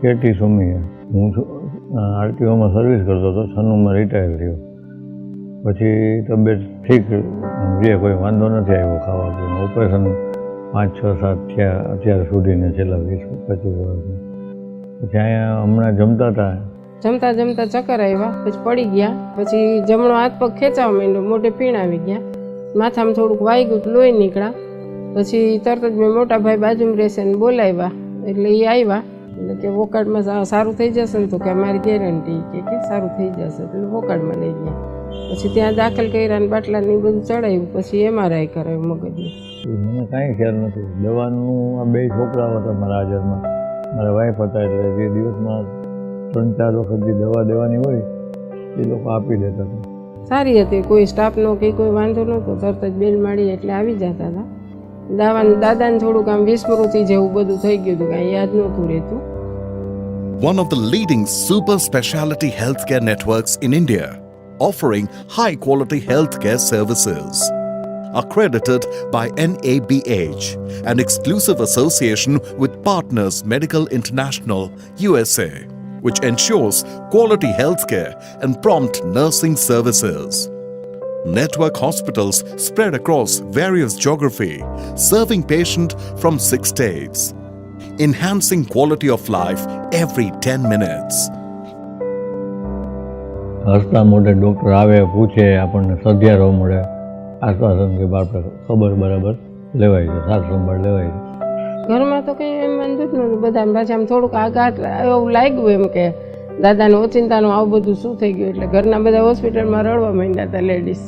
KT Sumi. હું આરટીઓમાં service કરતો હતો, 96માં રિટાયર થયો. પછી તબિયત ઠીક રહે, કોઈ વાંધો નથી આવ્યો ખાવા પીવાનું. ઓપરેશન 5, 6, 7 થયા અત્યાર સુધીને, છેલ્લા 20-25 વર્ષમાં. પછી અહીંયા હમણાં જમતા ચક્કર આવ્યા, પછી પડી ગયા. પછી જમણો હાથ પગ ખેંચાવા માંડ્યો, મોઢે પીણ આવી ગયા, માથામાં થોડુંક વાગ્યું, લોહી નીકળ્યા. પછી તરત જ મેં મોટા ભાઈ બાજુમાં રહેશે ને બોલાવ્યા, એટલે એ આવ્યા. એટલે કે વોકાળમાં સારું થઈ જશે ને, તો કે અમારી ગેરંટી કે સારું થઈ જશે. એટલે વોકાળમાં લઈ ગયા. પછી ત્યાં દાખલ કર્યા ને બાટલા ને બધું ચડાવ્યું. પછી MRI કરાવ્યું મગજનું. મને કાંઈ ખ્યાલ નથી. દવાનું આ 2 છોકરાઓ હતા મારા હાજરમાં, મારા વાઈફ હતા. એટલે જે દિવસમાં 3-4 વખત જે દવા દેવાની હોય એ લોકો આપી દેતા હતા. સારી હતી, કોઈ સ્ટાફનો કે કોઈ વાંધો નહોતો. તરત જ બેલ મારી એટલે આવી જતા હતા. દાદાને થોડુંક આમ વિસ્મૃતિ જેવું બધું થઈ ગયું હતું, કાંઈ યાદ નહોતું રહેતું. One of the leading super specialty healthcare networks in India, offering high quality healthcare services. Accredited by NABH, an exclusive association with Partners Medical International, USA, which ensures quality healthcare and prompt nursing services. Network hospitals spread across various geography, serving patients from 6 states, enhancing quality of life every 10 minutes. હસતા મોઢે doctor આવે, પૂછે, આપણને સધિયારો મળે, આશ્વાસન કે આપણે ખબર બરાબર લેવાય છે, સાર સંભાળ લેવાય છે. ઘરમાં તો કંઈ એમ વાંધો જ નહોતું. બધા પાછા આમ થોડુંક આઘાત એવું લાગ્યું એમ કે દાદાને ઓચિંતાનું આવું બધું શું થઈ ગયું. એટલે ઘરના બધા હોસ્પિટલમાં રડવા માંડ્યા હતા લેડીઝ.